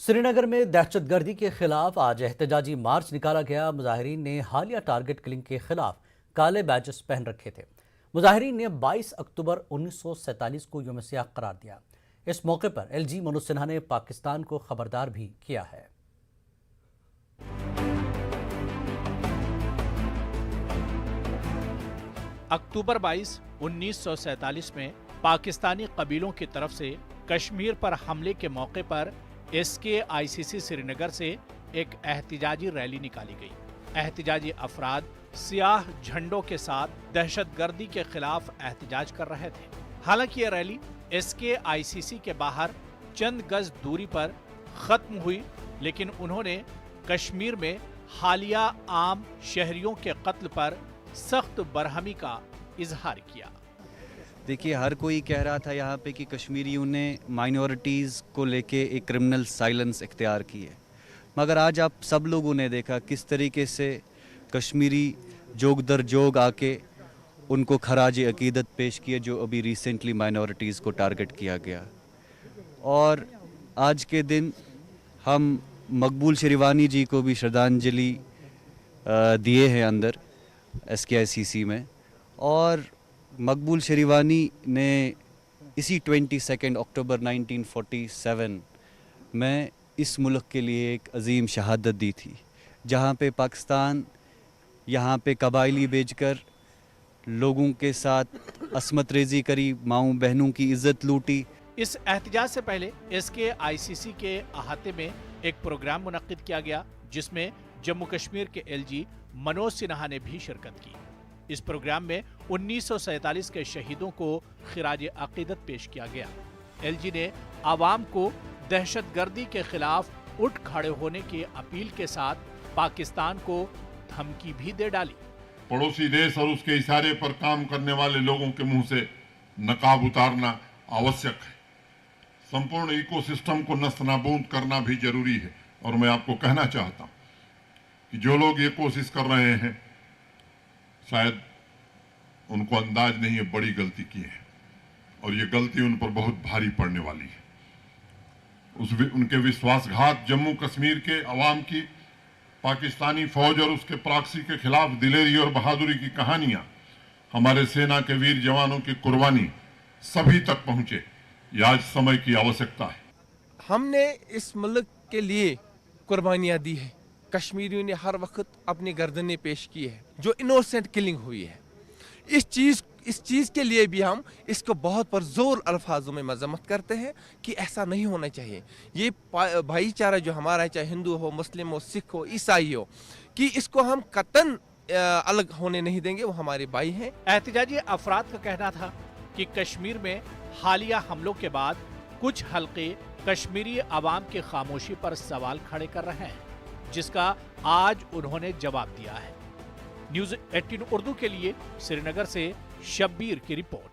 سری نگر میں دہشت گردی کے خلاف آج احتجاجی مارچ نکالا گیا۔ مظاہرین نے حالیہ ٹارگٹ کلنگ کے خلاف کالے بیجز پہن رکھے تھے۔ مظاہرین نے 22 اکتوبر 1947 کو یوم سیاہ قرار دیا۔ اس موقع پر ایل جی منوج سنہا نے پاکستان کو خبردار بھی کیا ہے۔ اکتوبر 22، 1947 میں پاکستانی قبیلوں کی طرف سے کشمیر پر حملے کے موقع پر ایس کے آئی سی سی سری نگر سے ایک احتجاجی ریلی نکالی گئی۔ احتجاجی افراد سیاہ جھنڈوں کے ساتھ دہشت گردی کے خلاف احتجاج کر رہے تھے۔ حالانکہ یہ ریلی ایس کے آئی سی سی کے باہر چند گز دوری پر ختم ہوئی، لیکن انہوں نے کشمیر میں حالیہ عام شہریوں کے قتل پر سخت برہمی کا اظہار کیا۔ دیکھیے، ہر کوئی کہہ رہا تھا یہاں پہ کہ کشمیریوں نے مائنورٹیز کو لے کے ایک کرمنل سائلنس اختیار کی ہے، مگر آج آپ سب لوگوں نے دیکھا کس طریقے سے کشمیری جوگ در جوگ آ کے ان کو خراج عقیدت پیش کیا جو ابھی ریسنٹلی مائنورٹیز کو ٹارگٹ کیا گیا۔ اور آج کے دن ہم مقبول شریوانی جی کو بھی شردھانجلی دیے ہیں اندر ایس کے آئی سی سی میں، اور مقبول شریوانی نے اسی 22 اکتوبر 1947 میں اس ملک کے لیے ایک عظیم شہادت دی تھی، جہاں پہ پاکستان یہاں پہ قبائلی بیچ کر لوگوں کے ساتھ عصمت ریزی کری، ماؤں بہنوں کی عزت لوٹی۔ اس احتجاج سے پہلے ایس کے آئی سی سی کے احاطے میں ایک پروگرام منعقد کیا گیا، جس میں جموں کشمیر کے ایل جی منوج سنہا نے بھی شرکت کی۔ اس پروگرام میں 1947 کے شہیدوں کو خراج عقیدت پیش کیا گیا۔ ایل جی نے عوام کو دہشت گردی کے خلاف اٹھ کھڑے ہونے کی اپیل کے ساتھ پاکستان کو دھمکی بھی دے ڈالی۔ پڑوسی دیش اور اس کے اشارے پر کام کرنے والے لوگوں کے منہ سے نقاب اتارنا آوشک ہے۔ سمپورن ایکو سسٹم کو نست نابود کرنا بھی ضروری ہے، اور میں آپ کو کہنا چاہتا ہوں کہ جو لوگ یہ کوشش کر رہے ہیں شاید ان کو انداز نہیں ہے بڑی غلطی کی ہے، اور یہ غلطی ان پر بہت بھاری پڑنے والی ہے۔ ان کے وشواس گھات جموں کشمیر کے عوام کی پاکستانی فوج اور اس کے پراکسی کے خلاف دلیری اور بہادری کی کہانیاں، ہمارے سینا کے ویر جوانوں کی قربانی سبھی تک پہنچے، یہ آج سمے کی آوشکتا ہے۔ ہم نے اس ملک کے لیے قربانیاں دی ہیں، کشمیریوں نے ہر وقت اپنی گردنیں پیش کی ہے، جو انوسنٹ کلنگ ہوئی ہے۔ اس چیز کے لیے بھی ہم اس کو بہت پرزور الفاظوں میں مذمت کرتے ہیں کہ ایسا نہیں ہونا چاہیے۔ یہ بھائی چارہ جو ہمارا ہے، چاہے ہندو ہو، مسلم ہو، سکھ ہو، عیسائی ہو، کہ اس کو ہم قطعاً الگ ہونے نہیں دیں گے، وہ ہمارے بھائی ہیں۔ احتجاجی افراد کا کہنا تھا کہ کشمیر میں حالیہ حملوں کے بعد کچھ حلقے کشمیری عوام کی خاموشی پر سوال کھڑے کر رہے ہیں، جس کا آج انہوں نے جواب دیا ہے۔ نیوز 18 اردو کے لیے سری نگر سے شبیر کی رپورٹ۔